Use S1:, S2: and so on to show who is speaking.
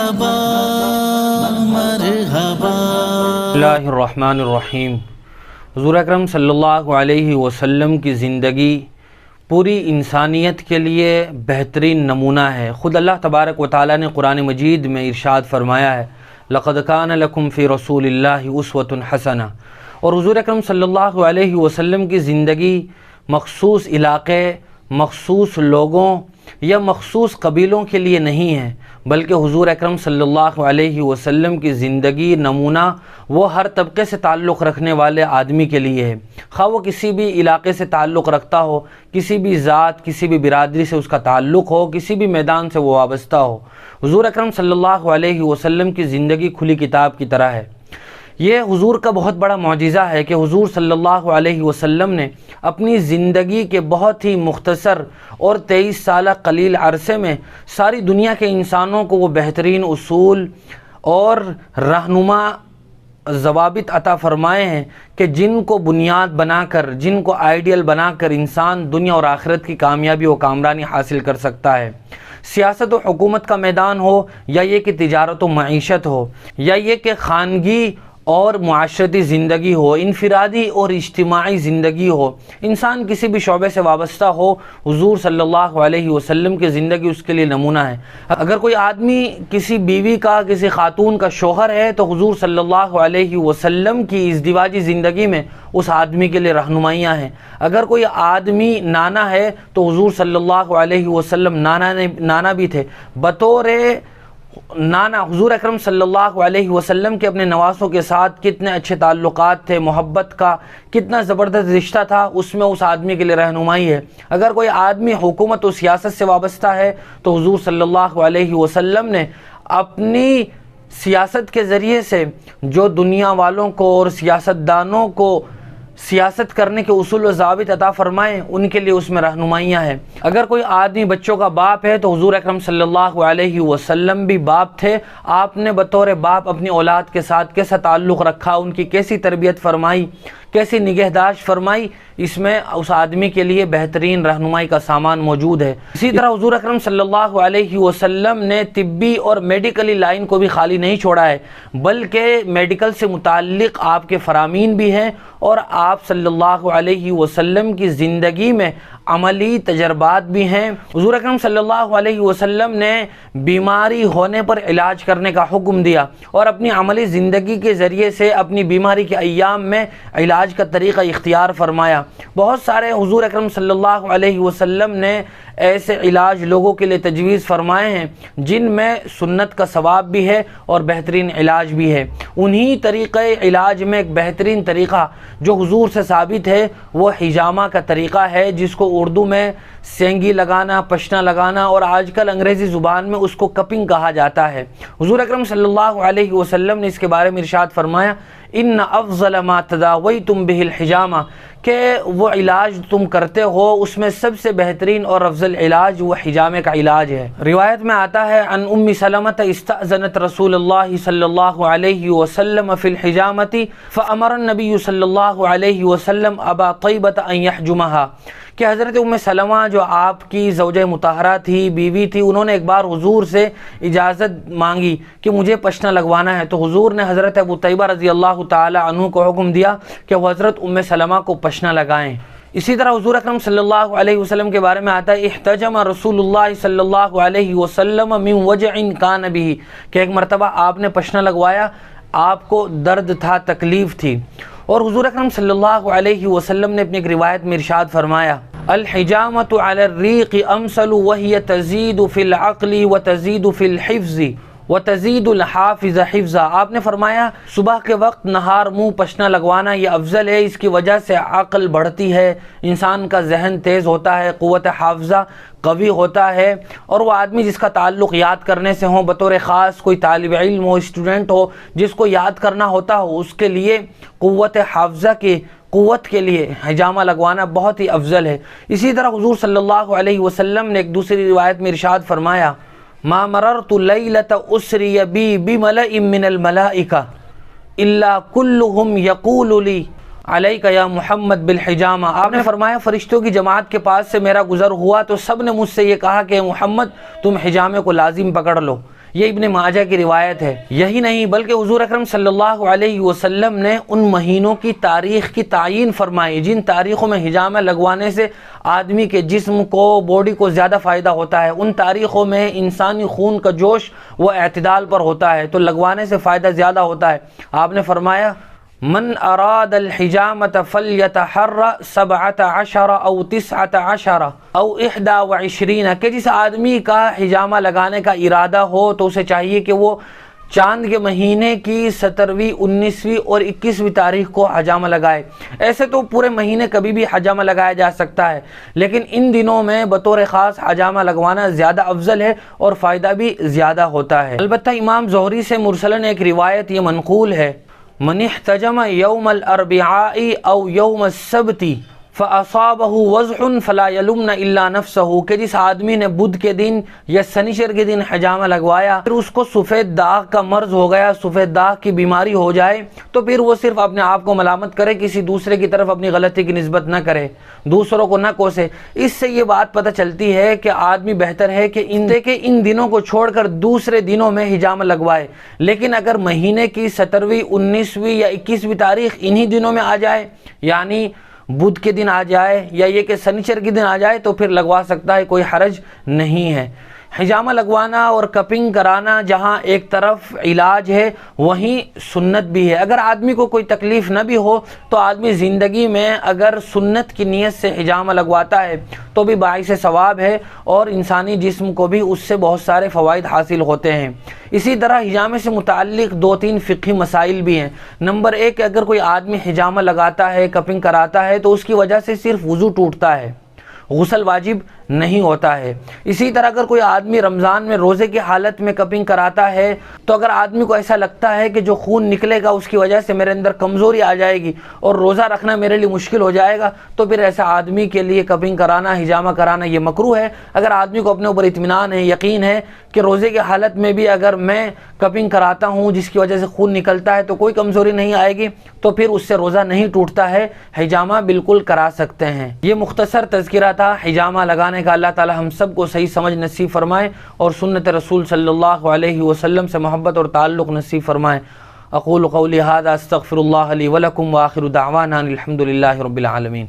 S1: مرحبا مرحبا۔
S2: بسم اللہ الرحمن الرحیم۔ حضور اکرم صلی اللہ علیہ وسلم کی زندگی پوری انسانیت کے لیے بہترین نمونہ ہے۔ خود اللہ تبارک و تعالیٰ نے قرآن مجید میں ارشاد فرمایا ہے لَقَدْ كَانَ لَكُمْ فِي رَسُولِ اللَّهِ أُسْوَةٌ حَسَنَةٌ۔ اور حضور اکرم صلی اللہ علیہ وسلم کی زندگی مخصوص علاقے، مخصوص لوگوں یا مخصوص قبیلوں کے لیے نہیں ہے، بلکہ حضور اکرم صلی اللہ علیہ وسلم کی زندگی نمونہ وہ ہر طبقے سے تعلق رکھنے والے آدمی کے لیے ہے، خواہ وہ کسی بھی علاقے سے تعلق رکھتا ہو، کسی بھی ذات، کسی بھی برادری سے اس کا تعلق ہو، کسی بھی میدان سے وہ وابستہ ہو۔ حضور اکرم صلی اللہ علیہ وسلم کی زندگی کھلی کتاب کی طرح ہے۔ یہ حضور کا بہت بڑا معجزہ ہے کہ حضور صلی اللہ علیہ وسلم نے اپنی زندگی کے بہت ہی مختصر اور 23 سالہ قلیل عرصے میں ساری دنیا کے انسانوں کو وہ بہترین اصول اور رہنما ضوابط عطا فرمائے ہیں کہ جن کو بنیاد بنا کر، جن کو آئیڈیل بنا کر انسان دنیا اور آخرت کی کامیابی و کامرانی حاصل کر سکتا ہے۔ سیاست و حکومت کا میدان ہو، یا یہ کہ تجارت و معیشت ہو، یا یہ کہ خانگی اور معاشرتی زندگی ہو، انفرادی اور اجتماعی زندگی ہو، انسان کسی بھی شعبے سے وابستہ ہو، حضور صلی اللہ علیہ وسلم کی زندگی اس کے لیے نمونہ ہے۔ اگر کوئی آدمی کسی بیوی کا، کسی خاتون کا شوہر ہے تو حضور صلی اللہ علیہ وسلم کی ازدواجی زندگی میں اس آدمی کے لیے رہنمائیاں ہیں۔ اگر کوئی آدمی نانا ہے تو حضور صلی اللہ علیہ وسلم نانا بھی تھے۔ بطور نانا حضور اکرم صلی اللہ علیہ وسلم کے اپنے نواسوں کے ساتھ کتنے اچھے تعلقات تھے، محبت کا کتنا زبردست رشتہ تھا، اس میں اس آدمی کے لیے رہنمائی ہے۔ اگر کوئی آدمی حکومت و سیاست سے وابستہ ہے تو حضور صلی اللہ علیہ وسلم نے اپنی سیاست کے ذریعے سے جو دنیا والوں کو اور سیاستدانوں کو سیاست کرنے کے اصول و ضوابط عطا فرمائے، ان کے لیے اس میں رہنمائیاں ہیں۔ اگر کوئی آدمی بچوں کا باپ ہے تو حضور اکرم صلی اللہ علیہ وسلم بھی باپ تھے۔ آپ نے بطور باپ اپنی اولاد کے ساتھ کیسا تعلق رکھا، ان کی کیسی تربیت فرمائی، کیسی نگہداشت فرمائی، اس میں اس آدمی کے لیے بہترین رہنمائی کا سامان موجود ہے۔ اسی طرح حضور اکرم صلی اللہ علیہ وسلم نے طبی اور میڈیکلی لائن کو بھی خالی نہیں چھوڑا ہے، بلکہ میڈیکل سے متعلق آپ کے فرامین بھی ہیں، اور آپ صلی اللہ علیہ وسلم کی زندگی میں عملی تجربات بھی ہیں۔ حضور اکرم صلی اللہ علیہ وسلم نے بیماری ہونے پر علاج کرنے کا حکم دیا، اور اپنی عملی زندگی کے ذریعے سے اپنی بیماری کے ایام میں علاج کا طریقہ اختیار فرمایا۔ بہت سارے حضور اکرم صلی اللہ علیہ وسلم نے ایسے علاج لوگوں کے لیے تجویز فرمائے ہیں جن میں سنت کا ثواب بھی ہے اور بہترین علاج بھی ہے۔ انہی طریقہ علاج میں ایک بہترین طریقہ جو حضور سے ثابت ہے وہ حجامہ کا طریقہ ہے، جس کو اردو میں سینگی لگانا، پشنا لگانا، اور آج کل انگریزی زبان میں اس کو کپنگ کہا جاتا ہے۔ حضور اکرم صلی اللہ علیہ وسلم نے اس کے بارے میں ارشاد فرمایا ان افضل ما تداویتم بہ الحجامہ، کہ وہ علاج تم کرتے ہو اس میں سب سے بہترین اور افضل علاج وہ حجامے کا علاج ہے۔ روایت میں آتا ہے ان ام سلمہ استأذنت رسول اللہ صلی اللہ علیہ وسلم فی الحجامۃ فامر النبی صلی اللہ علیہ وسلم ابا طیبۃ ان یحجمھا، کہ حضرت ام سلمہ جو آپ کی زوجہ مطہرہ تھی، بیوی تھی، انہوں نے ایک بار حضور سے اجازت مانگی کہ مجھے پشنا لگوانا ہے، تو حضور نے حضرت ابو طیبہ رضی اللہ تعالی عنہ کو حکم دیا کہ وہ حضرت ام سلمہ کو پشنا لگائیں۔ اسی طرح حضور اکرم صلی اللہ علیہ وسلم کے بارے میں آتا ہے احتجم رسول اللہ صلی اللہ علیہ وسلم من وجع کان بہ، کہ ایک مرتبہ آپ نے پشنا لگوایا، آپ کو درد تھا، تکلیف تھی، اور حضور اکرم صلی اللہ علیہ وسلم نے اپنی ایک روایت میں ارشاد فرمایا الحجامۃ علی الریق امثل وہی تزید فی العقل وتزید فی الحفظ وتزید الحافظ حفظا۔ آپ نے فرمایا صبح کے وقت نہار منہ پشنا لگوانا یہ افضل ہے، اس کی وجہ سے عقل بڑھتی ہے، انسان کا ذہن تیز ہوتا ہے، قوت حافظہ قوی ہوتا ہے، اور وہ آدمی جس کا تعلق یاد کرنے سے ہو، بطور خاص کوئی طالب علم ہو، اسٹوڈنٹ ہو، جس کو یاد کرنا ہوتا ہو، اس کے لیے قوت حافظہ کی قوت کے لیے حجامہ لگوانا بہت ہی افضل ہے۔ اسی طرح حضور صلی اللہ علیہ وسلم نے ایک دوسری روایت میں ارشاد فرمایا ما مررت لیلۃ اسری بی بملئ من الملائکہ الا کلہم یقول لی علیک یا محمد بالحجامہ۔ آپ نے فرمایا فرشتوں کی جماعت کے پاس سے میرا گزر ہوا تو سب نے مجھ سے یہ کہا کہ محمد تم حجامے کو لازم پکڑ لو، یہ ابن ماجہ کی روایت ہے۔ یہی نہیں بلکہ حضور اکرم صلی اللہ علیہ وسلم نے ان مہینوں کی تاریخ کی تعیین فرمائی جن تاریخوں میں حجامہ لگوانے سے آدمی کے جسم کو، باڈی کو زیادہ فائدہ ہوتا ہے۔ ان تاریخوں میں انسانی خون کا جوش وہ اعتدال پر ہوتا ہے، تو لگوانے سے فائدہ زیادہ ہوتا ہے۔ آپ نے فرمایا من اراد الحجامة فلیتحر 17 او 19 او 21 کہ جس آدمی کا حجامہ لگانے کا ارادہ ہو تو اسے چاہیے کہ وہ چاند کے مہینے کی 17ویں، 19ویں اور 21ویں تاریخ کو حجامہ لگائے۔ ایسے تو پورے مہینے کبھی بھی حجامہ لگایا جا سکتا ہے، لیکن ان دنوں میں بطور خاص حجامہ لگوانا زیادہ افضل ہے اور فائدہ بھی زیادہ ہوتا ہے۔ البتہ امام زہری سے مرسلن ایک روایت یہ منقول ہے، من احتجم یوم الاربعاء او یوم السبت فاصابہ وضح فلا یلمن الا نفسہ کہ جس آدمی نے بدھ کے دن یا سنیچر کے دن حجامہ لگوایا پھر اس کو سفید داغ کا مرض ہو گیا، سفید داغ کی بیماری ہو جائے، تو پھر وہ صرف اپنے آپ کو ملامت کرے، کسی دوسرے کی طرف اپنی غلطی کی نسبت نہ کرے، دوسروں کو نہ کوسے۔ اس سے یہ بات پتہ چلتی ہے کہ آدمی بہتر ہے کہ ان دنوں کو چھوڑ کر دوسرے دنوں میں حجامہ لگوائے۔ لیکن اگر مہینے کی 17ویں، 19ویں یا 21ویں تاریخ انہی دنوں میں آ جائے، یعنی بدھ کے دن آ جائے یا یہ کہ سنیچر کے دن آ جائے، تو پھر لگوا سکتا ہے، کوئی حرج نہیں ہے۔ حجامہ لگوانا اور کپنگ کرانا جہاں ایک طرف علاج ہے وہیں سنت بھی ہے۔ اگر آدمی کو کوئی تکلیف نہ بھی ہو تو آدمی زندگی میں اگر سنت کی نیت سے حجامہ لگواتا ہے تو بھی باعث ثواب ہے اور انسانی جسم کو بھی اس سے بہت سارے فوائد حاصل ہوتے ہیں۔ اسی طرح حجامے سے متعلق 2-3 فقہی مسائل بھی ہیں۔ نمبر 1، اگر کوئی آدمی حجامہ لگاتا ہے، کپنگ کراتا ہے تو اس کی وجہ سے صرف وضو ٹوٹتا ہے، غسل واجب نہیں ہوتا ہے۔ اسی طرح اگر کوئی آدمی رمضان میں روزے کی حالت میں کپنگ کراتا ہے تو اگر آدمی کو ایسا لگتا ہے کہ جو خون نکلے گا اس کی وجہ سے میرے اندر کمزوری آ جائے گی اور روزہ رکھنا میرے لیے مشکل ہو جائے گا، تو پھر ایسا آدمی کے لیے کپنگ کرانا، حجامہ کرانا یہ مکروہ ہے۔ اگر آدمی کو اپنے اوپر اطمینان ہے، یقین ہے کہ روزے کی حالت میں بھی اگر میں کپنگ کراتا ہوں جس کی وجہ سے خون نکلتا ہے تو کوئی کمزوری نہیں آئے گی، تو پھر اس سے روزہ نہیں ٹوٹتا ہے، حجامہ بالکل کرا سکتے ہیں۔ یہ مختصر تذکرہ تھا حجامہ لگانے کا۔ اللہ تعالی ہم سب کو صحیح سمجھ نصیب فرمائے اور سنت رسول صلی اللہ علیہ وسلم سے محبت اور تعلق نصیب فرمائے۔ اقول قولی ھذا استغفر اللہ لی ولکم وآخر دعوانا الحمد للہ رب العالمین۔